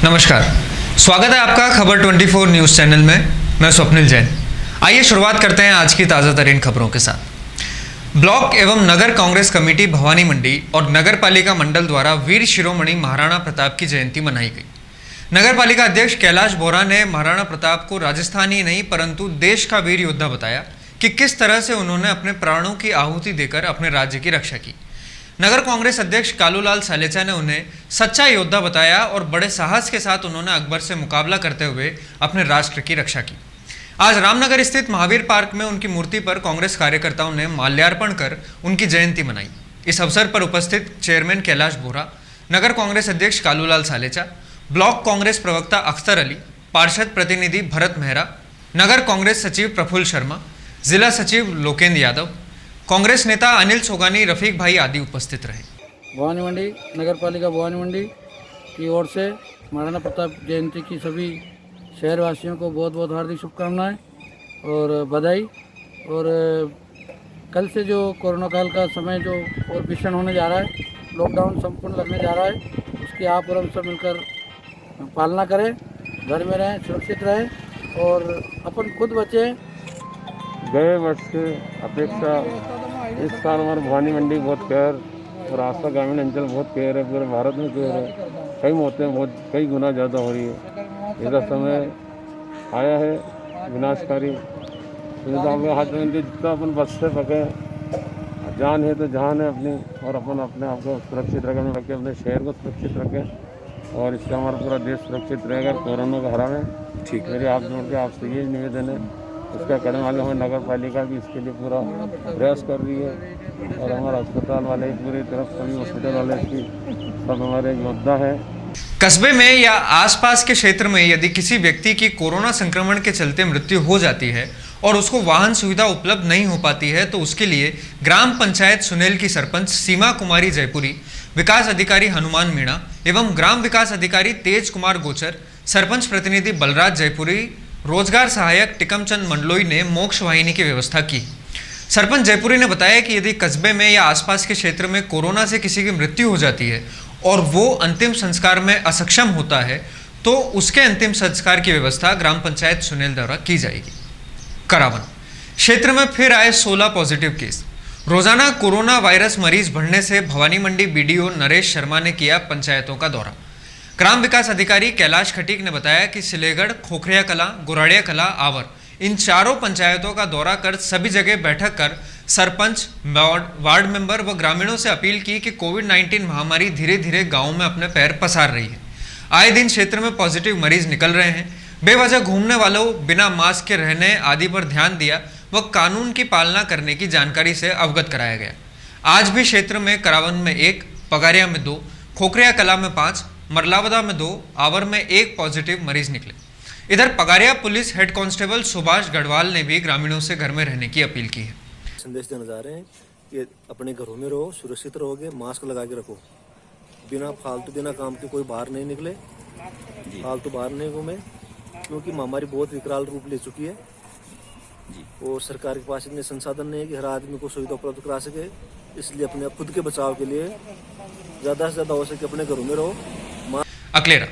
नमस्कार, स्वागत है आपका खबर 24 न्यूज़ चैनल में। मैं स्वप्निल जैन। आइए शुरुआत करते हैं आज की ताज़ा तरीन खबरों के साथ। ब्लॉक एवं नगर कांग्रेस कमेटी भवानी मंडी और नगर पालिका मंडल द्वारा वीर शिरोमणि महाराणा प्रताप की जयंती मनाई गई। नगर पालिका अध्यक्ष कैलाश बोरा ने महाराणा प्रताप को राजस्थान ही नहीं परंतु देश का वीर योद्धा बताया कि किस तरह से उन्होंने अपने प्राणों की आहुति देकर अपने राज्य की रक्षा की। नगर कांग्रेस अध्यक्ष कालूलाल सालेचा ने उन्हें सच्चा योद्धा बताया और बड़े साहस के साथ उन्होंने अकबर से मुकाबला करते हुए अपने राष्ट्र की रक्षा की। आज रामनगर स्थित महावीर पार्क में उनकी मूर्ति पर कांग्रेस कार्यकर्ताओं ने माल्यार्पण कर उनकी जयंती मनाई। इस अवसर पर उपस्थित चेयरमैन कैलाश बोरा, नगर कांग्रेस अध्यक्ष कालूलाल सालेचा, ब्लॉक कांग्रेस प्रवक्ता अख्तर अली, पार्षद प्रतिनिधि भरत मेहरा, नगर कांग्रेस सचिव प्रफुल्ल शर्मा, जिला सचिव लोकेंद्र यादव, कांग्रेस नेता अनिल सोगानी, रफीक भाई आदि उपस्थित रहे। भवानी मंडी नगर पालिका भवानी मंडी की ओर से महाराणा प्रताप जयंती की सभी शहरवासियों को बहुत बहुत हार्दिक शुभकामनाएं और बधाई। और कल से जो कोरोना काल का समय जो और भीषण होने जा रहा है, लॉकडाउन संपूर्ण लगने जा रहा है, उसकी आप और हम सब मिलकर पालना करें, घर में रहें, सुरक्षित रहें और अपन खुद बचें। गए वर्ष से अपेक्षा इस साल हमारे भवानी मंडी बहुत केयर और आसपास ग्रामीण अंचल बहुत केयर है, पूरे भारत में केयर है। कई मौतें बहुत कई गुना ज़्यादा हो रही है। ऐसा समय आया है विनाशकारी, तो हमें हाथ में जितना अपन बच से सके, जान है तो जान है अपनी, और अपन अपने आप को सुरक्षित रखें, अपने शहर को सुरक्षित रखें और इससे हमारा पूरा देश सुरक्षित रहेगा। कोरोना को हरावें। ठीक, मेरी आप जोड़ के आपसे ये निवेदन है। उसका करने वाले हमें नगर पालिका भी इसके लिए पूरा प्रयास कर रही है और हमारा अस्पताल वाले पूरी तरफ सभी हॉस्पिटल वाले इसकी सब हमारे योद्धा है। कस्बे में या आसपास के क्षेत्र में यदि किसी व्यक्ति की कोरोना संक्रमण के चलते मृत्यु हो जाती है और उसको वाहन सुविधा उपलब्ध नहीं हो पाती है तो उसके लिए ग्राम पंचायत सुनेल की सरपंच सीमा कुमारी जयपुरी, विकास अधिकारी हनुमान मीणा एवं ग्राम विकास अधिकारी तेज कुमार गोचर, सरपंच प्रतिनिधि बलराज जयपुरी, रोजगार सहायक टिकमचंद मंडलोई ने मोक्ष वाहिनी की व्यवस्था की। सरपंच जयपुरी ने बताया कि यदि कस्बे में या आसपास के क्षेत्र में कोरोना से किसी की मृत्यु हो जाती है और वो अंतिम संस्कार में असक्षम होता है तो उसके अंतिम संस्कार की व्यवस्था ग्राम पंचायत सुनेल द्वारा की जाएगी। करावन क्षेत्र में फिर आए 16 पॉजिटिव केस। रोजाना कोरोना वायरस मरीज बढ़ने से भवानी मंडी बीडीओ नरेश शर्मा ने किया पंचायतों का दौरा। ग्राम विकास अधिकारी कैलाश खटीक ने बताया कि सिलेगढ़, खोखरिया कला, गुराड़िया कला, आवर इन चारों पंचायतों का दौरा कर सभी जगह बैठक कर सरपंच, वार्ड मेंबर व ग्रामीणों से अपील की कि कोविड-19 महामारी धीरे धीरे गांवों में अपने पैर पसार रही है। आए दिन क्षेत्र में पॉजिटिव मरीज निकल रहे हैं। बेवजह घूमने वालों, बिना मास्क के रहने आदि पर ध्यान दिया व कानून की पालना करने की जानकारी से अवगत कराया गया। आज भी क्षेत्र में करावन में 1, पगारिया में 2, खोखरिया कला में 5, मरलावदा में 2, आवर में 1 पॉजिटिव मरीज निकले। इधर Pagaria police head constable Subhash Garhwal ने भी ग्रामीणों से घर में रहने की अपील की है। संदेश देना चाह रहे हैं कि अपने घरों में रहो, सुरक्षित रहोगे, मास्क लगा के रखो, बिना काम के कोई बाहर नहीं निकले, फालतू बाहर नहीं घूमे, क्योंकि महामारी बहुत विकराल रूप ले चुकी है और सरकार के पास इतने संसाधन नहीं है कि हर आदमी को सुविधा उपलब्ध करा सके। इसलिए अपने खुद के बचाव के लिए ज़्यादा से ज़्यादा हो सके अपने घरों में रहो। अकलेरा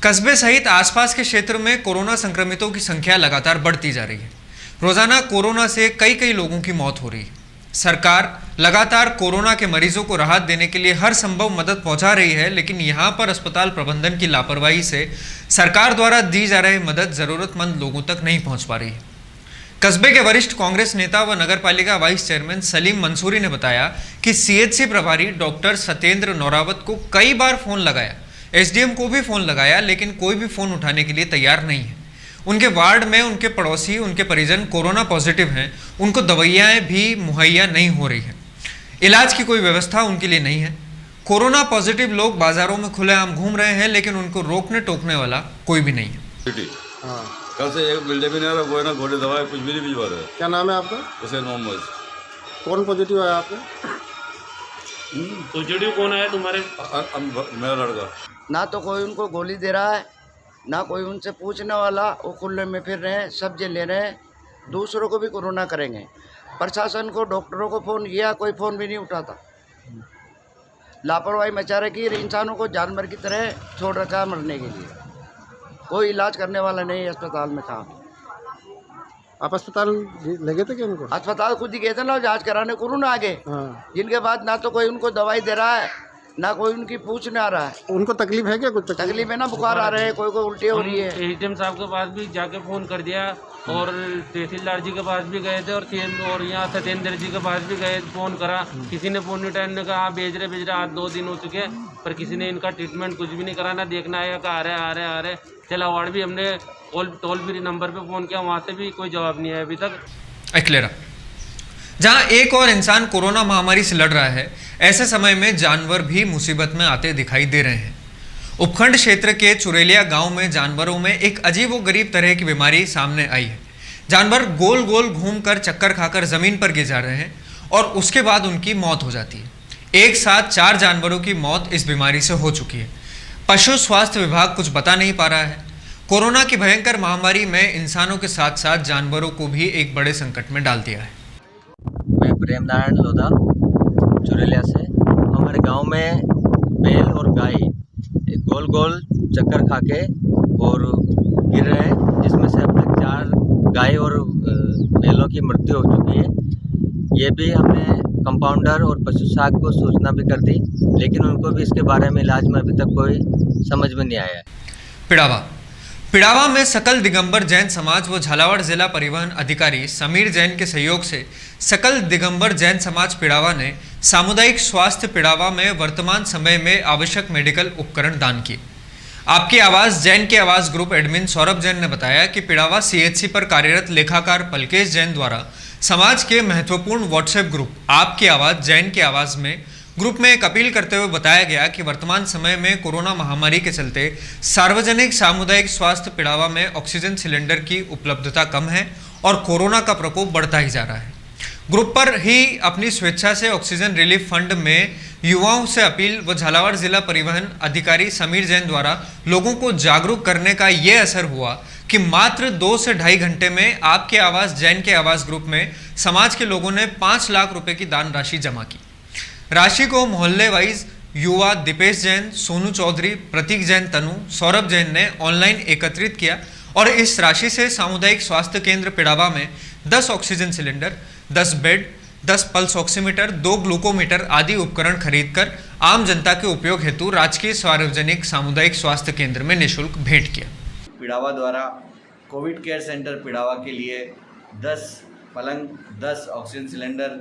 कस्बे सहित आसपास के क्षेत्र में कोरोना संक्रमितों की संख्या लगातार बढ़ती जा रही है। रोजाना कोरोना से कई लोगों की मौत हो रही है। सरकार लगातार कोरोना के मरीजों को राहत देने के लिए हर संभव मदद पहुंचा रही है, लेकिन यहां पर अस्पताल प्रबंधन की लापरवाही से सरकार द्वारा दी जा रही मदद जरूरतमंद लोगों तक नहीं पहुंच पा रही है। कस्बे के वरिष्ठ कांग्रेस नेता व नगर पालिका वाइस चेयरमैन सलीम मंसूरी ने बताया कि सीएचसी प्रभारी डॉक्टर सत्येंद्र नौरावत को कई बार फोन लगाया, एसडीएम को भी फोन लगाया, लेकिन कोई भी फोन उठाने के लिए तैयार नहीं है। उनके वार्ड में उनके पड़ोसी, उनके परिजन कोरोना पॉजिटिव हैं, उनको दवाइयाँ भी मुहैया नहीं हो रही है, इलाज की कोई व्यवस्था उनके लिए नहीं है। कोरोना पॉजिटिव लोग बाजारों में खुलेआम घूम रहे हैं, लेकिन उनको रोकने टोकने वाला कोई भी नहीं है। कल से एक बिल्डे भी नहीं आ रहा, कोई ना घोड़े दवाई कुछ भी नहीं भिजवा रहा है। क्या नाम है आपका? हुसैन मोहम्मद। कौन पॉजिटिव है आपके? पॉजिटिव कौन है तुम्हारे? मेरा लड़का। ना तो कोई उनको गोली दे रहा है, ना कोई उनसे पूछने वाला। वो खुले में फिर रहे हैं, सब्जी ले रहे हैं, दूसरों को भी कोरोना करेंगे। प्रशासन को, डॉक्टरों को फ़ोन किया, कोई फ़ोन भी नहीं उठाता। लापरवाही मचा रखी है, इंसानों को जानवर की तरह छोड़ रखा है मरने के लिए। कोई इलाज करने वाला नहीं है अस्पताल में था। आप अस्पताल लगे थे क्या उनको? अस्पताल खुद ही गए थे ना जांच कराने, कोरोना आ गए। हाँ। जिनके बाद ना तो कोई उनको दवाई दे रहा है, ना कोई उनकी पूछने आ रहा है। उनको तकलीफ है क्या? कुछ तकलीफ है ना, बुखार आ रहे हैं, कोई उल्टी हो रही है। एसडीएम साहब के पास भी जाके फ़ोन कर दिया और तहसीलदार जी के पास भी गए थे और सीएम और यहाँ सत्येंद्र जी के पास भी गए, फ़ोन करा, किसी ने फ़ोन नहीं उठाया। ने कहा भेज रहे आज 2 दिन हो चुके, पर किसी ने इनका ट्रीटमेंट कुछ भी नहीं करा, ना देखना आएगा कि आ रहे। चला वार्ड भी हमने टोल फ्री नंबर पे फ़ोन किया, वहाँ से भी कोई जवाब नहीं है अभी तक। क्लियर। जहां एक और इंसान कोरोना महामारी से लड़ रहा है, ऐसे समय में जानवर भी मुसीबत में आते दिखाई दे रहे हैं। उपखंड क्षेत्र के चुरेलिया गांव में जानवरों में एक अजीबोगरीब तरह की बीमारी सामने आई है। जानवर गोल गोल घूमकर चक्कर खाकर जमीन पर गिर जा रहे हैं और उसके बाद उनकी मौत हो जाती है। एक साथ 4 जानवरों की मौत इस बीमारी से हो चुकी है। पशु स्वास्थ्य विभाग कुछ बता नहीं पा रहा है। कोरोना की भयंकर महामारी में इंसानों के साथ साथ जानवरों को भी एक बड़े संकट में डाल दिया है। मैं प्रेम नारायण लोधा चुरेलिया से। हमारे गांव में बैल और गाय गोल गोल चक्कर खा के और गिर रहे हैं, जिसमें से अब तक 4 गाय और बैलों की मृत्यु हो चुकी है। ये भी हमने कंपाउंडर और पशु शाख को सूचना भी कर दी, लेकिन उनको भी इसके बारे में इलाज में अभी तक कोई समझ में नहीं आया है। पिड़ावा में सकल दिगंबर जैन समाज व झालावाड़ जिला परिवहन अधिकारी समीर जैन के सहयोग से सकल दिगंबर जैन समाज पिड़ावा ने सामुदायिक स्वास्थ्य पिड़ावा में वर्तमान समय में आवश्यक मेडिकल उपकरण दान किए। आपकी आवाज़ जैन के आवाज़ ग्रुप एडमिन सौरभ जैन ने बताया कि पिड़ावा सीएचसी पर कार्यरत लेखाकार पलकेश जैन द्वारा समाज के महत्वपूर्ण व्हाट्सएप ग्रुप आपकी आवाज़ जैन की आवाज़ में ग्रुप में एक अपील करते हुए बताया गया कि वर्तमान समय में कोरोना महामारी के चलते सार्वजनिक सामुदायिक स्वास्थ्य पिड़ावा में ऑक्सीजन सिलेंडर की उपलब्धता कम है और कोरोना का प्रकोप बढ़ता ही जा रहा है। ग्रुप पर ही अपनी स्वेच्छा से ऑक्सीजन रिलीफ फंड में युवाओं से अपील व झालावाड़ जिला परिवहन अधिकारी समीर जैन द्वारा लोगों को जागरूक करने का ये असर हुआ कि मात्र 2 से ढाई घंटे में आपके आवाज़ जैन के आवाज़ ग्रुप में समाज के लोगों ने 5 लाख रुपए की दान राशि जमा की। राशि को मोहल्ले वाइज युवा दीपेश जैन, सोनू चौधरी, प्रतीक जैन तनु, सौरभ जैन ने ऑनलाइन एकत्रित किया और इस राशि से सामुदायिक स्वास्थ्य केंद्र पिड़ावा में 10 oxygen cylinder, 10 bed, 10 pulse oximeter, 2 glucometer आदि उपकरण खरीदकर आम जनता के उपयोग हेतु राजकीय सार्वजनिक सामुदायिक स्वास्थ्य केंद्र में निःशुल्क भेंट किया। पिड़ावा द्वारा कोविड केयर सेंटर पिड़ावा के लिए 10 पलंग, 10 oxygen cylinder,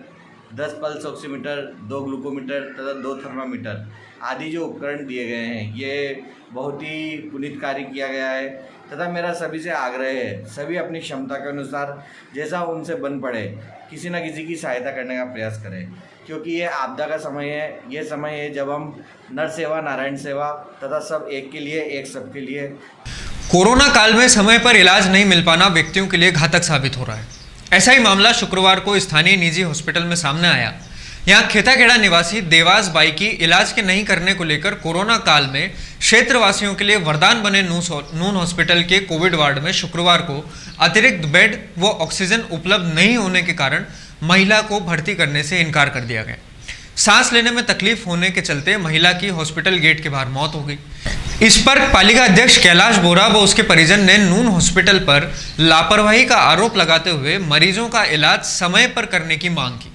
10 pulse oximeter, 2 glucometer तथा 2 थर्मामीटर आदि जो उपकरण दिए गए हैं, ये बहुत ही पुनीत कार्य किया गया है तथा मेरा सभी से आग्रह है, सभी अपनी क्षमता के अनुसार जैसा उनसे बन पड़े किसी न किसी की सहायता करने का प्रयास करें, क्योंकि ये आपदा का समय है। ये समय है जब हम नर सेवा नारायण सेवा तथा सब एक के लिए एक सबके लिए। कोरोना काल में समय पर इलाज नहीं मिल पाना व्यक्तियों के लिए घातक साबित हो रहा है। ऐसा ही मामला शुक्रवार को स्थानीय निजी हॉस्पिटल में सामने आया। यहाँ खेताखेड़ा निवासी देवास बाई की इलाज के नहीं करने को लेकर कोरोना काल में क्षेत्रवासियों के लिए वरदान बने नून हॉस्पिटल के कोविड वार्ड में शुक्रवार को अतिरिक्त बेड व ऑक्सीजन उपलब्ध नहीं होने के कारण महिला को भर्ती करने से इनकार कर दिया गया। सांस लेने में तकलीफ होने के चलते महिला की हॉस्पिटल गेट के बाहर मौत हो गई। इस पर पालिका अध्यक्ष कैलाश बोरा व उसके परिजन ने नून हॉस्पिटल पर लापरवाही का आरोप लगाते हुए मरीजों का इलाज समय पर करने की मांग की।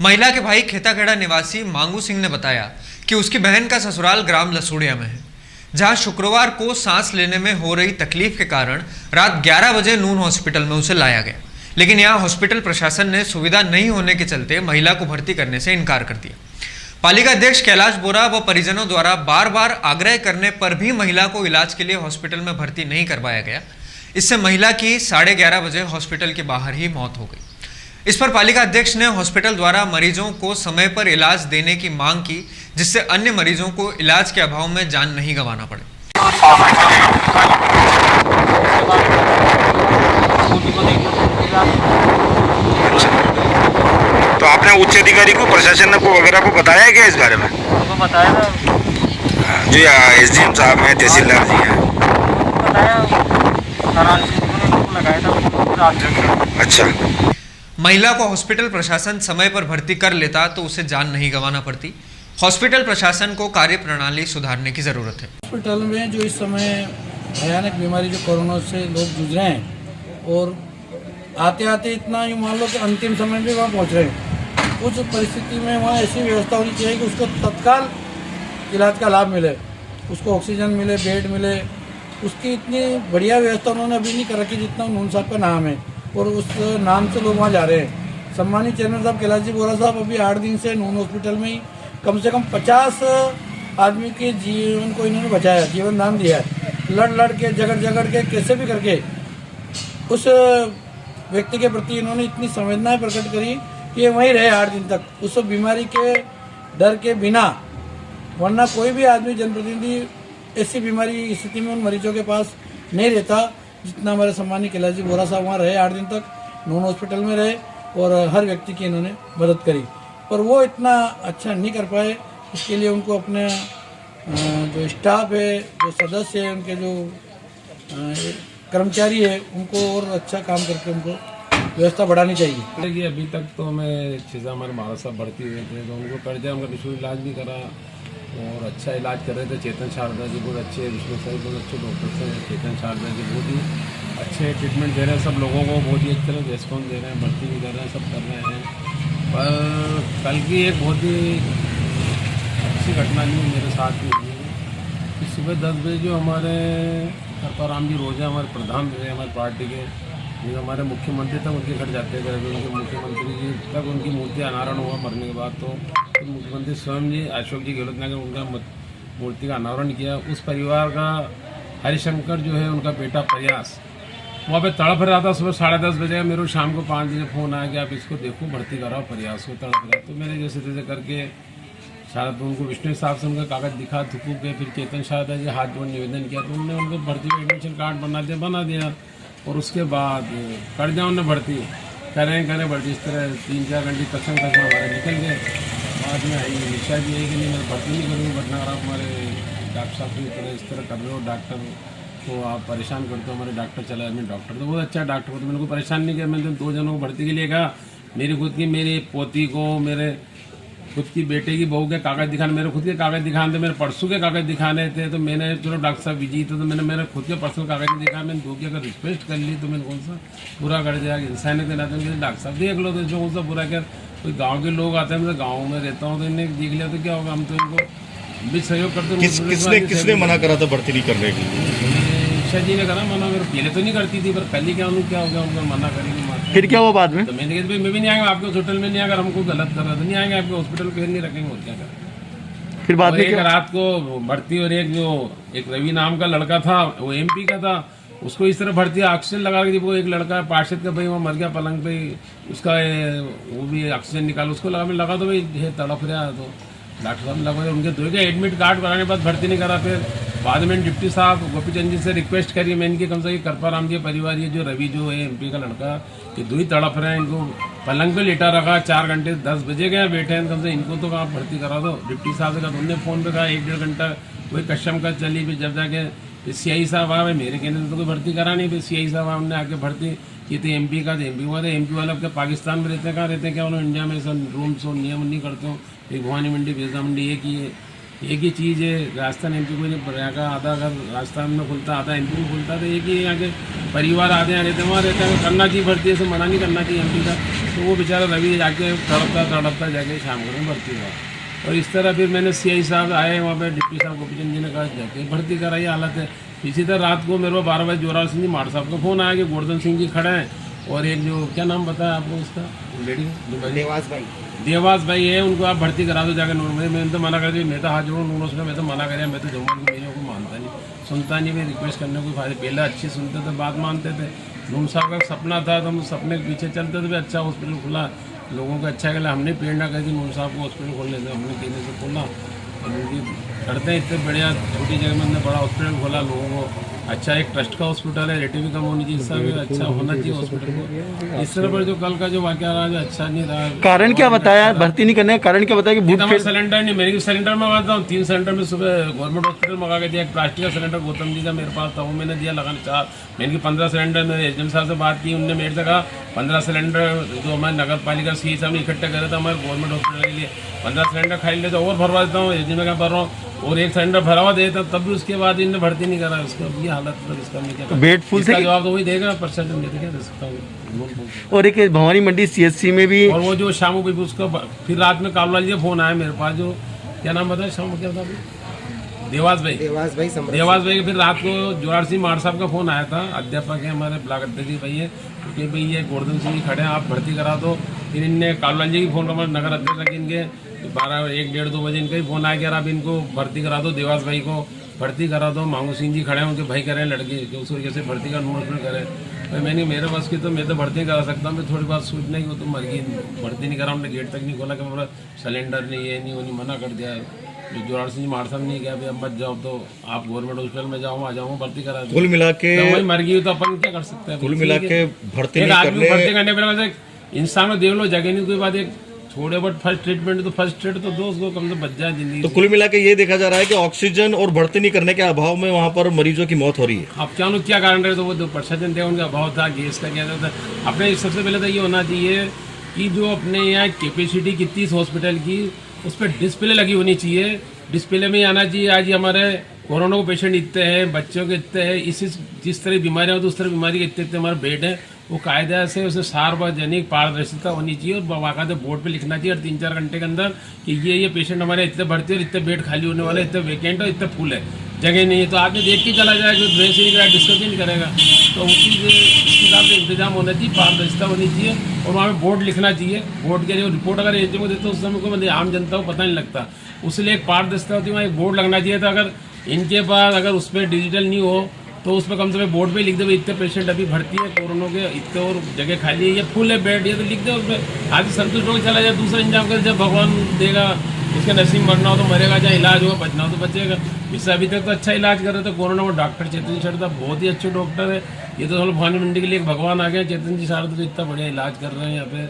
महिला के भाई खेताखेड़ा निवासी मांगू सिंह ने बताया कि उसकी बहन का ससुराल ग्राम लसूड़िया में है, जहां शुक्रवार को सांस लेने में हो रही तकलीफ के कारण रात 11 बजे नून हॉस्पिटल में उसे लाया गया, लेकिन यहाँ हॉस्पिटल प्रशासन ने सुविधा नहीं होने के चलते महिला को भर्ती करने से इनकार कर दिया। पालिका अध्यक्ष कैलाश बोरा व परिजनों द्वारा बार बार आग्रह करने पर भी महिला को इलाज के लिए हॉस्पिटल में भर्ती नहीं करवाया गया। इससे महिला की 11:30 बजे हॉस्पिटल के बाहर ही मौत हो गई। इस पर पालिका अध्यक्ष ने हॉस्पिटल द्वारा मरीजों को समय पर इलाज देने की मांग की, जिससे अन्य मरीजों को इलाज के अभाव में जान नहीं गंवाना पड़े। तो आपने उच्च अधिकारी को, प्रशासन को वगैरह को बताया है क्या इस बारे में? उनको बताया था, जो एसडीएम साहब हैं, तहसीलदार जी हैं, बताया। अच्छा। महिला को हॉस्पिटल प्रशासन समय पर भर्ती कर लेता तो उसे जान नहीं गंवाना पड़ती हॉस्पिटल प्रशासन को कार्य प्रणाली सुधारने की जरूरत है। हॉस्पिटल में जो इस समय भयानक बीमारी जो कोरोना से लोग जूझ रहे हैं और आते आते इतना यूँ मान लो कि अंतिम समय भी वहाँ पहुँच रहे हैं, उस परिस्थिति में वहाँ ऐसी व्यवस्था होनी चाहिए कि उसको तत्काल इलाज का लाभ मिले, उसको ऑक्सीजन मिले, बेड मिले। उसकी इतनी बढ़िया व्यवस्था उन्होंने अभी नहीं कर रखी जितना नून साहब का नाम है, और उस नाम से लोग वहाँ जा रहे हैं। सम्मानित चेयरमैन साहब कैलाश जी बोरा साहब अभी 8 दिन से नून हॉस्पिटल में ही कम से कम 50 आदमी के जीवन को इन्होंने बचाया, जीवन दान दिया है। लड़ के झगड़ के कैसे भी करके उस व्यक्ति के प्रति इन्होंने इतनी संवेदनाएं प्रकट करी कि ये वहीं रहे 8 दिन तक, उस बीमारी के डर के बिना। वरना कोई भी आदमी जनप्रतिनिधि ऐसी बीमारी की स्थिति में उन मरीजों के पास नहीं रहता जितना हमारे सम्मानित कैलाश जी बोरा साहब वहाँ रहे। 8 दिन तक नून हॉस्पिटल में रहे और हर व्यक्ति की इन्होंने मदद करी, पर वो इतना अच्छा नहीं कर पाए। इसके लिए उनको अपने जो स्टाफ है, जो सदस्य है, उनके जो कर्मचारी है, उनको और अच्छा काम करके उनको व्यवस्था बढ़ानी चाहिए। देखिए अभी तक तो मैं 6 हमारे महाराज साहब भर्ती हुए थे, तो उनको कर दिया, उनका निःशुल्क इलाज भी करा और अच्छा इलाज कर रहे थे। चेतन शारदा जी बहुत अच्छे, विष्णु साहब बहुत अच्छे डॉक्टर हैं। चेतन शारदा जी बहुत ही अच्छे ट्रीटमेंट दे रहे हैं, सब लोगों को बहुत ही अच्छे तरह रेस्पॉन्स दे रहे हैं, भर्ती भी कर रहे हैं, सब कर रहे हैं। पर कल की एक बहुत ही अच्छी घटना नहीं मेरे साथ भी हुई कि सुबह 10 बजे जो हमारे करपाराम जी रोजा हमारे प्रधान थे हमारी पार्टी के, जो हमारे मुख्यमंत्री तक उनके घर जाते थे। अभी उनके मुख्यमंत्री जी तक उनकी मूर्ति अनावरण हुआ मरने के बाद, तो मुख्यमंत्री स्वयं जी अशोक जी गहलोत ने उनका मूर्ति का अनावरण किया। उस परिवार का हरिशंकर जो है उनका बेटा प्रयास वहाँ पे तड़प रहा था। सुबह 10:30 बजे मेरे को शाम को 5 बजे फ़ोन आया कि आप इसको देखो, भर्ती कराओ, प्रयास को तड़प रहा। तो मैंने जैसे तैसे करके शायद उनको विष्णु साहब से उनका कागज़ दिखा थुकू के, फिर चेतन शारदा जी हाथ जोड़ निवेदन किया, तो उन्होंने उनको भर्ती का एडमिशन कार्ड बना दिया। और उसके बाद कर दिया उन्होंने भर्ती, करें भर्ती। इस तरह 3-4 घंटे कसम हमारे निकल गए। बाद में आई निशा जी है कि नहीं मैं भर्ती नहीं करूँगी, बट अगर आप हमारे डॉक्टर साहब की तरह इस तरह कर रहे हो, डॉक्टर तो आप परेशान करते हो, हमारे डॉक्टर चला है। मैं डॉक्टर तो बहुत अच्छा डॉक्टर को, तो मैंने को परेशान नहीं किया। मैंने 2 जनों को भर्ती के लिए कहा, मेरी खुद की, मेरी पोती को, मेरे खुद की बेटे की बहू के कागज़ दिखाने, मेरे खुद के कागज़ दिखाने थे, मेरे परसों के कागज़ दिखाने थे। तो मैंने चलो डॉक्टर साहब बिजी थे, तो मैंने मेरे खुद के पर्सनल कागज़ नहीं दिखाया। मैंने 2 की अगर रिक्वेस्ट कर ली तो मैंने कौन सा बुरा कर दिया, इंसानियत के नाते डॉक्टर साहब देख लो, तो इसमें कौन सा बुरा कर। कोई गाँव के लोग आते हैं, मैं गाँव में रहता हूँ, तो इन्हें देख लिया तो क्या होगा, हम तो इनको भी सहयोग करते। किसने मना करा था भर्ती नहीं करने के लिए? निशा जी ने करा मना, मेरे पहले तो नहीं करती थी, पर कल ही क्या हो गया उनको मना करेंगे। फिर क्या हुआ बाद में? तो मैंने कहा मैं भी नहीं आएंगे आपके हॉस्पिटल में, नहीं अगर हमको गलत कर रहा तो नहीं आएंगे आपके हॉस्पिटल, फिर नहीं रखेंगे, और क्या करें। फिर बाद में एक रात को भर्ती, और एक रवि नाम का लड़का था, वो MP का था, उसको इस तरह भर्ती ऑक्सीजन लगा के दी। वो एक लड़का पार्षद का भाई वहाँ मर गया पलंग पे, उसका वो भी ऑक्सीजन निकाल, उसको लगा तो भाई तड़प रहा है। तो डॉक्टर साहब लगा, उनके 2 के एडमिट कार्ड कराने के बाद भर्ती नहीं करा। फिर बाद में डिप्टी साहब गोपीचंद जी से रिक्वेस्ट करी मैं इनकी, कम से कम करपाराम जी परिवार, ये जो रवि जो है MP का लड़का, ये 2 ही तड़प रहे हैं, इनको पलंग पे लेटा रखा 4 घंटे, 10 बजे गए बैठे हैं, कम से इनको तो कहाँ भर्ती करा दो। डिप्टी साहब से कहा, उन्होंने फ़ोन पे कहा 1-1.5 घंटा वही कस्टम का चली। फिर जब जाके CI साहब आए, मेरे कहने से तो कोई भर्ती करा नहीं। फिर CI साहब हमने आके भर्ती की थी, MP का MP हुआ था। MP वाले अब पाकिस्तान में रहते हैं, कहाँ रहते हैं क्या, उन्होंने इंडिया में सब रूम्स और नियम नहीं करते हो। एक भवानी मंडी, बेजा मंडी, एक ही चीज़ है। राजस्थान MP को नहीं यहाँ का आधा अगर राजस्थान में खुलता, आधा MP में खुलता, तो एक ही यहाँ के परिवार आधे यहाँ रहते हैं, वहाँ रहते हैं। करना चाहिए भर्ती, ऐसे मना नहीं करना चाहिए MP का। तो वो बेचारा रवि जाके तड़पता जाके शाम को भर्ती हुआ। और इस तरह फिर मैंने CI साहब आए वहाँ पे, डिप्टी साहब गोपीचंद जी ने कहा जाके भर्ती कराई, हालत है। इसी तरह रात को मेरे को 12 बजे जोरावर सिंह जी माड़ साहब का फ़ोन आया कि गोवर्धन सिंह जी खड़े हैं, और एक जो क्या नाम बताया आपको उसका लेडी, देवास भाई है, उनको आप भर्ती करा दो जाकर नूर में। मैंने तो मना कर दिया, मैं तो हाथ जोड़ूँ नूर उसमें, मैं तो मना कर, मैं तो जाऊँगा, मेरे को मानता नहीं, सुनता नहीं। मैं रिक्वेस्ट करने को फायदे, पहले अच्छी सुनते थे, बात मानते थे। नूर साहब का सपना था, तो हम सपने के पीछे चलते थे। अच्छा हॉस्पिटल खुला, लोगों को अच्छा लगा। हमने प्रेरणा कर दी नूर साहब को हॉस्पिटल खोलने से, हमने कहने से खोला। और उनकी करते हैं इतने बढ़िया छोटी जगह में हमने बड़ा हॉस्पिटल खोला, लोगों को अच्छा एक ट्रस्ट का हॉस्पिटल है, रेटिंग भी कम होनी चाहिए, सब अच्छा होना चाहिए हॉस्पिटल को। इस तरह पर जो कल का जो वाकया रहा जो अच्छा नहीं रहा। कारण क्या बताया भर्ती नहीं करने का कारण क्या बताया कि बूथ सिलेंडर नहीं, मेरे सिलेंडर मंगाता हूँ 3 सिलेंडर में सुबह गवर्नमेंट हॉस्पिटल मंगा के दिया। एक प्लास्टिक का सिलेंडर गौतम जी का मेरे पास था, वो मैंने दिया लगाने 4। मैंने 15 सिलेंडर मैंने एचएम साहब से बात की, उनने मेरे से कहा 15 सिलेंडर जो हमारे नगर पालिका सी सब इकट्ठे करे थे हमारे गवर्नमेंट हॉस्पिटल के लिए, 15 सिलेंडर खाली ले तो और भरवा देता हूँ, एचएम में क्या भर रहा हूँ, और एक सिलेंडर भरवा देता तब भी उसके बाद इन्हें भर्ती नहीं करा। उसका ये हालत इसका नहीं क्या बेड फुल थे, जवाब तो वही देगा, प्रशासन देते क्या दे सकता हूँ। और एक भवानी मंडी सीएचसी में भी, और वो जो शामू भी उसका फिर रात में कालवाल जी फोन आया मेरे पास, जो क्या नाम बताया शामू क्या था, देवास भाई फिर रात को जोरार सिंह मार साहब का फोन आया था, अध्यापक है हमारे ब्लॉक अध्यक्ष भाई है, क्योंकि भाई ये गोवर्धन सिंह जी खड़े हैं, आप भर्ती करा दो। फिर इनने कालवाल जी की फोन हमारे नगर अध्यक्ष रखे, इनके 12, 1, 1:30, 2 बजे इनका ही फोन आया कि यार आप इनको भर्ती करा दो, देवास भाई को भर्ती करा दो। मांगू सिंह जी खड़े हैं, उनके भाई करें लड़के जो उस तरीके से भर्ती का नोटिफिकेशन करें। भाई मैंने मेरे बस की तो मैं तो भर्ती करा सकता हूँ, मैं थोड़ी बात सूचना ही वो तो मर गई, भर्ती नहीं करा, उन्होंने गेट तक नहीं खोला कि मेरा सिलेंडर नहीं ये नहीं वो नहीं, मना कर दिया। जो जोरार सिंह मार साहब नहीं गया भाई अब मत जाओ, तो आप गवर्नमेंट हॉस्पिटल में जाओ, आ जाऊँ भर्ती करा दो। कुल मिला के वही मर गई तो अपन क्या कर सकते हैं। कुल मिला के भर्ती करने पर इंसान को देख लो जगह नहीं, कोई बात एक थोड़े बहुत फर्स्ट ट्रीटमेंट तो फर्स्ट ट्रीट तो दो उसको कम से बच जाए जिंदगी। तो कुल मिला के ये देखा जा रहा है कि ऑक्सीजन और भर्ती नहीं करने के अभाव में वहाँ पर मरीजों की मौत हो रही है। अब क्या कारण रहे, तो वो प्रशासन थे उनका अभाव था, गैस का क्या था। अपने सबसे पहले तो ये होना चाहिए कि जो अपने यहाँ कैपेसिटी कितनी इस हॉस्पिटल की, उस पर डिस्प्ले लगी होनी चाहिए, डिस्प्ले में आना चाहिए आज हमारे कोरोना को पेशेंट इतने हैं, बच्चों के इतने हैं, इसी जिस तरह बीमारियाँ होती उस तरह बीमारी के इतने हमारे बेड हैं, वो कायदा से उसे सार्वजनिक पारदर्शिता होनी चाहिए और बाकायदे बोर्ड पे लिखना चाहिए और 3-4 घंटे के अंदर कि ये पेशेंट हमारे इतने भर्ती और इतने बेड खाली होने वाले, इतने वैकेंट और इतने फुल है, जगह नहीं है। तो आदमी देख के चला जाएगा, ड्रेस ही नहीं डिस्कस नहीं करेगा। तो उसी से इस हिसाब से इंतजाम होना चाहिए, पारदर्शिता होनी चाहिए और वहाँ पर बोर्ड लिखना चाहिए। बोर्ड के जो रिपोर्ट अगर एजेंट को देते तो उस समय को मतलब आम जनता को पता नहीं लगता, उसलिए एक पारदर्शिता होती है, वहाँ एक बोर्ड लगना चाहिए था। अगर इनके पास अगर उस पर डिजिटल नहीं हो तो उस पर कम से कम बोर्ड पे लिख दे इतने पेशेंट अभी भर्ती है कोरोना के, इतने और जगह खाली है या फुल है बेड, ये तो लिख दे उसमें, आदमी संतुष्ट होकर चला जाए, दूसरा इंतजाम कर, जब भगवान देगा उसके नसीब मरना हो तो मरेगा, जहाँ इलाज होगा बचना हो तो बचेगा। इससे अभी तक तो अच्छा इलाज कर रहे थे कोरोना में डॉक्टर चेतन शर्मा, बहुत ही अच्छे डॉक्टर है। ये तो मतलब भवानी मंडी के लिए एक भगवान आ गया, चेतन जी साहब तो इतना बढ़िया इलाज कर रहे हैं यहाँ पे,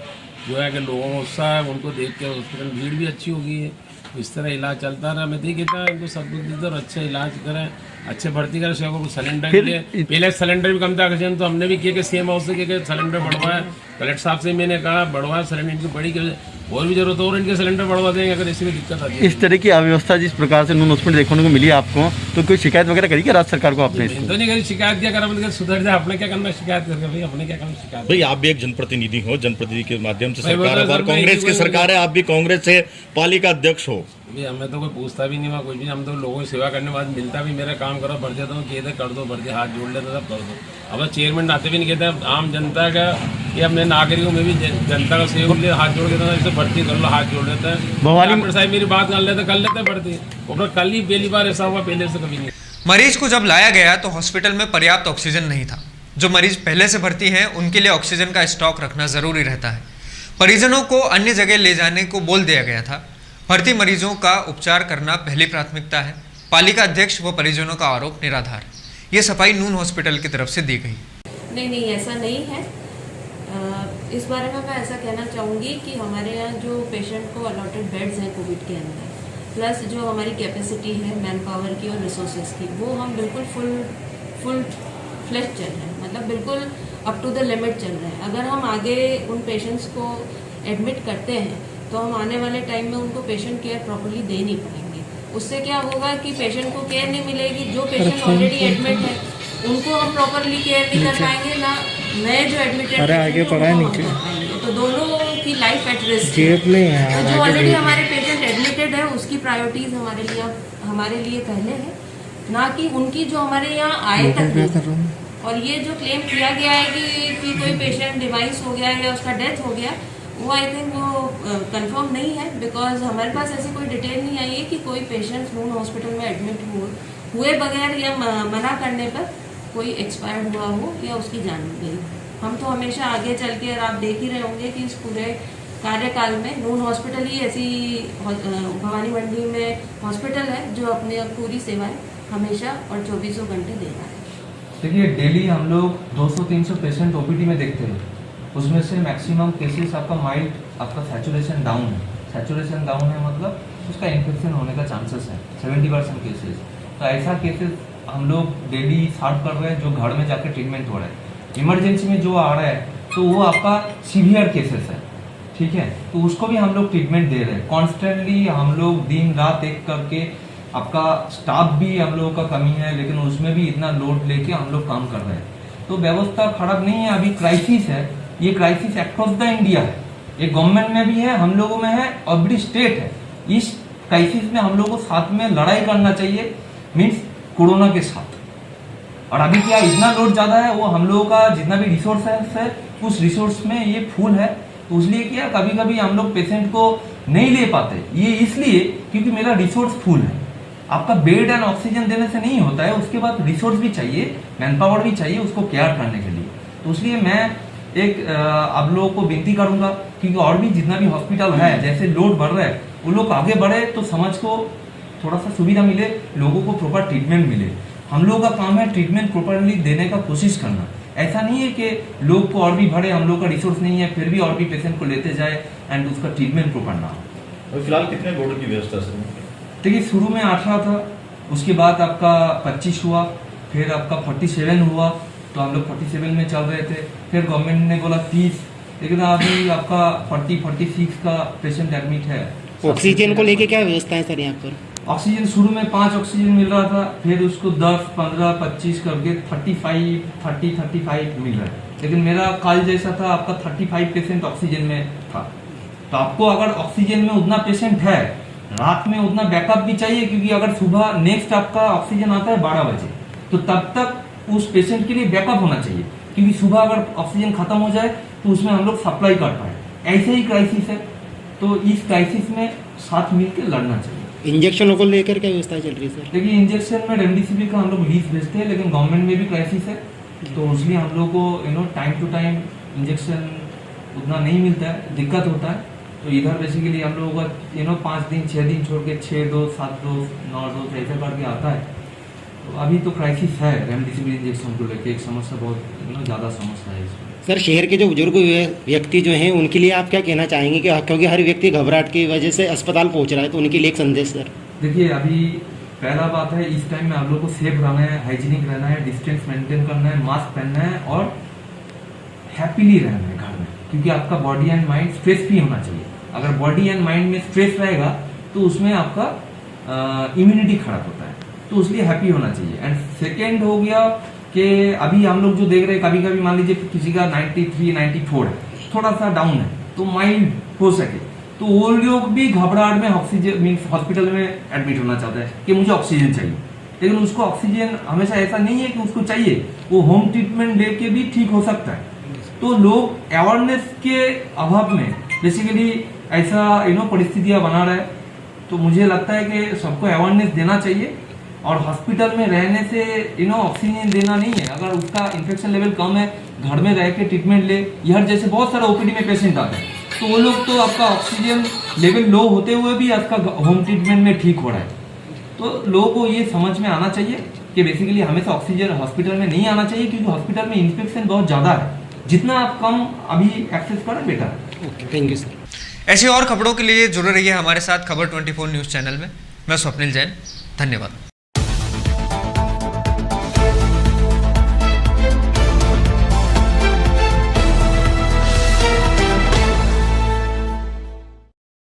जो है कि लोगों को उत्साह है, उनको देख के हॉस्पिटल भीड़ भी अच्छी हो गई है। इस तरह इलाज चलता रहा, मैं देखता है इनको सदबुद्धि और अच्छे इलाज करें, अच्छे भर्ती करें। सेवा को सिलेंडर के लिए पहले सिलेंडर भी कम था ऑक्सीजन, तो हमने भी किया कि सीएम हाउस से कि सिलेंडर बढ़वाए, कलेक्टर साहब से मैंने कहा बढ़वाए सिलेंडर, इनकी बड़ी और भी जरूरत हो और इनके सिलेंडर बढ़वा देंगे अगर इसी में दिक्कत आती है। इस तरह की अव्यवस्था जिस प्रकार से नून हॉस्पिटल देखने को मिली आपको, तो कोई शिकायत वगैरह करी क्या राज्य सरकार को आपने? तो नहीं करी, शिकायत क्या करा, मतलब सुधर जाए, अपने क्या करना शिकायत करके, भाई अपने क्या करना शिकायत। भाई आप भी एक जनप्रतिनिधि हो, जनप्रतिनिधि के माध्यम से सरकार, कांग्रेस की सरकार है, आप भी कांग्रेस से पालिका अध्यक्ष हो, भाई हमें तो कोई पूछता भी नहीं हुआ कुछ भी, हम तो लोगों की सेवा करने बाद मिलता भी, मेरा काम करो भर देता हूँ, कहते कर दो भर दे, हाथ जोड़ लेता सब कर दो। अब चेयरमैन आते भी नहीं कहते, आम जनता का कि अपने नागरिकों में भी जनता का सहयोग लिए हाथ जोड़ देता है, इसे भर्ती कर लो, हाथ जोड़ देता है। भवानी साहब मेरी बात कर लेते भर्ती, और कल ही पहली बार ऐसा हुआ, पहले से कभी नहीं। मरीज को जब लाया गया तो हॉस्पिटल में पर्याप्त ऑक्सीजन नहीं था। जो मरीज पहले से भर्ती हैं उनके लिए ऑक्सीजन का स्टॉक रखना जरूरी रहता है। परिजनों को अन्य जगह ले जाने को बोल दिया गया था। भर्ती मरीजों का उपचार करना पहली प्राथमिकता है। पालिका अध्यक्ष व परिजनों का आरोप निराधार। ये सफाई नून हॉस्पिटल की तरफ से दी गई। नहीं ऐसा नहीं है। इस बारे में मैं ऐसा कहना चाहूँगी कि हमारे यहाँ जो पेशेंट को अलॉटेड बेड्स हैं कोविड के अंदर, प्लस जो हमारी कैपेसिटी है मैन पावर की और रिसोर्सेज की, वो हम बिल्कुल फुल फ्लैश चल रहे हैं, मतलब बिल्कुल अप टू द लिमिट चल रहे हैं। अगर हम आगे उन पेशेंट्स को एडमिट करते हैं तो हम आने वाले टाइम में उनको पेशेंट केयर प्रॉपर्ली दे नहीं पाएंगे। उससे क्या होगा कि पेशेंट को केयर नहीं मिलेगी, जो पेशेंट ऑलरेडी एडमिट है उनको हम प्रॉपर्ली केयर नहीं कर पाएंगे, ना नए जो एडमिटेड आगे पढ़ाए नहीं, तो दोनों की लाइफ एट रिस्क है। तो जो ऑलरेडी हमारे पेशेंट एडमिटेड है उसकी प्रायोरिटीज हमारे लिए पहले है, ना कि उनकी जो हमारे यहाँ आए तक। और ये जो क्लेम किया गया है कि कोई पेशेंट डिवाइस हो गया या उसका डेथ हो गया, वो आई थिंक वो कंफर्म नहीं है, बिकॉज हमारे पास ऐसी कोई डिटेल नहीं आई है कि कोई पेशेंट नून हॉस्पिटल में एडमिट हुए बगैर या मना करने पर कोई एक्सपायर्ड हुआ हो या उसकी जान गई। हम तो हमेशा आगे चल के, और आप देख ही रहे होंगे कि इस पूरे कार्यकाल में नून हॉस्पिटल ही ऐसी भवानी मंडी में हॉस्पिटल है जो अपनी पूरी सेवाएं हमेशा और 24 घंटे दे रहा है। देखिए डेली हम लोग 200-300 पेशेंट ओपीडी में देखते हैं, उसमें से मैक्सिमम केसेस आपका माइल्ड आपका सैचुरेशन डाउन है। सैचुरेशन डाउन है मतलब उसका इन्फेक्शन होने का चांसेस है 70% केसेस। तो ऐसा केसेस हम लोग डेली सॉर्ट कर रहे हैं जो घर में जाकर ट्रीटमेंट हो रहा है। इमरजेंसी में जो आ रहा है तो वो आपका सीवियर केसेस है, ठीक है, तो उसको भी हम लोग ट्रीटमेंट दे रहे हैं। कॉन्स्टेंटली हम लोग दिन रात एक करके, आपका स्टाफ भी हम लोगों का कमी है लेकिन उसमें भी इतना लोड लेके हम लोग काम कर रहे हैं। तो व्यवस्था खराब नहीं है, अभी क्राइसिस है, ये क्राइसिस अक्रॉस द इंडिया है, ये गवर्नमेंट में भी है, हम लोगों में है और बड़ी स्टेट है। इस क्राइसिस में हम लोगों को साथ में लड़ाई करना चाहिए, मीन्स कोरोना के साथ। और अभी क्या इतना लोड ज़्यादा है, वो हम लोगों का जितना भी रिसोर्स है उस रिसोर्स में ये फुल है, तो इसलिए क्या कभी कभी हम लोग पेशेंट को नहीं ले पाते, ये इसलिए क्योंकि मेरा रिसोर्स फुल है। आपका बेड एंड ऑक्सीजन देने से नहीं होता है, उसके बाद रिसोर्स भी चाहिए, मैन पावर भी चाहिए उसको केयर करने के लिए। तो इसलिए मैं एक आप लोगों को विनती करूंगा क्योंकि और भी जितना भी हॉस्पिटल है जैसे लोड बढ़ रहा है वो लोग आगे बढ़े तो समाज को थोड़ा सा सुविधा मिले, लोगों को प्रॉपर ट्रीटमेंट मिले। हम लोगों का काम है ट्रीटमेंट प्रॉपरली देने का कोशिश करना। ऐसा नहीं है कि लोग को और भी बढ़े, हम लोग का रिसोर्स नहीं है फिर भी और भी पेशेंट को लेते जाए एंड उसका ट्रीटमेंट प्रॉपर ना हो। फिलहाल कितने बेडों की व्यवस्था सर? देखिए शुरू में 18 था, उसके बाद आपका 25 हुआ, फिर आपका 47 हुआ, तो हम लोग 47 में चल रहे थे, फिर गवर्नमेंट ने बोला 30, लेकिन अभी आपका 40-46 का पेशेंट एडमिट है। ऑक्सीजन को लेके क्या व्यवस्था है सर यहाँ पर? ऑक्सीजन शुरू में 5 ऑक्सीजन मिल रहा था, फिर उसको 10, 15, 25 करके 35 मिल रहा है। लेकिन मेरा कल जैसा था आपका 35 पेशेंट ऑक्सीजन में था। तो आपको अगर ऑक्सीजन में उतना पेशेंट है, रात में उतना बैकअप भी चाहिए, क्योंकि अगर सुबह नेक्स्ट आपका ऑक्सीजन आता है 12 बजे, तो तब तक उस पेशेंट के लिए बैकअप होना चाहिए, क्योंकि सुबह अगर ऑक्सीजन खत्म हो जाए तो उसमें हम लोग सप्लाई कर पाए। ऐसे ही क्राइसिस है, तो इस क्राइसिस में साथ मिलकर लड़ना चाहिए। इंजेक्शनों को लेकर क्या व्यवस्था चल रही है सर? देखिए इंजेक्शन में रेमडेसिविर का हम लोग लीज भेजते हैं, लेकिन गवर्नमेंट में भी क्राइसिस है, तो इसलिए हम लोग को टाइम टू टाइम इंजेक्शन उतना नहीं मिलता है, दिक्कत होता है। तो इधर बेसिकली हम लोगों का 5 दिन 6 दिन छोड़ के 6 डोज 7 डोज 9 डोज ऐसे करके आता है। तो अभी तो क्राइसिस है रेमडेसिविर इंजेक्शन को लेके, एक समस्या बहुत ज़्यादा समस्या है इसमें। सर शहर के जो बुजुर्ग व्यक्ति जो हैं उनके लिए आप क्या कहना चाहेंगे कि क्योंकि हर व्यक्ति घबराहट की वजह से अस्पताल पहुंच रहा है, तो उनके लिए एक संदेश सर? देखिए अभी पहला बात है, इस टाइम में आप लोग को सेफ रहना है, हाइजीनिक रहना है, डिस्टेंस मेंटेन करना है, मास्क पहनना है और हैप्पीली रहना है घर में, क्योंकि आपका बॉडी एंड माइंड स्ट्रेस भी होना चाहिए। अगर बॉडी एंड माइंड में स्ट्रेस रहेगा तो उसमें आपका इम्यूनिटी खराब होता है, तो इसलिए हैप्पी होना चाहिए। एंड सेकेंड हो गया कि अभी हम लोग जो देख रहे हैं, कभी कभी मान लीजिए किसी का 93, 94 है, थोड़ा सा डाउन है, तो माइल्ड हो सके, तो वो लोग भी घबराहट में ऑक्सीजन मीन्स हॉस्पिटल में एडमिट होना चाहता है कि मुझे ऑक्सीजन चाहिए, लेकिन उसको ऑक्सीजन हमेशा ऐसा नहीं है कि उसको चाहिए, वो होम ट्रीटमेंट लेके भी ठीक हो सकता है। तो लोग अवेयरनेस के अभाव में बेसिकली ऐसा परिस्थितियां बना रहे हैं, तो मुझे लगता है कि सबको अवेयरनेस देना चाहिए। और हॉस्पिटल में रहने से ऑक्सीजन देना नहीं है, अगर उसका इन्फेक्शन लेवल कम है घर में रह के ट्रीटमेंट ले। यहाँ जैसे बहुत सारे ओपीडी में पेशेंट आते हैं, तो वो लोग तो आपका ऑक्सीजन लेवल लो होते हुए भी आपका होम ट्रीटमेंट में ठीक हो रहा है। तो लोगों को ये समझ में आना चाहिए कि बेसिकली हमेशा ऑक्सीजन हॉस्पिटल में नहीं आना चाहिए, क्योंकि हॉस्पिटल में इन्फेक्शन बहुत ज़्यादा है, जितना आप कम अभी एक्सेस करें बेटर है। Thank you sir. ऐसी और खबरों के लिए जुड़े रहिए हमारे साथ खबर 24 न्यूज़ चैनल में। मैं स्वप्निल जैन, धन्यवाद।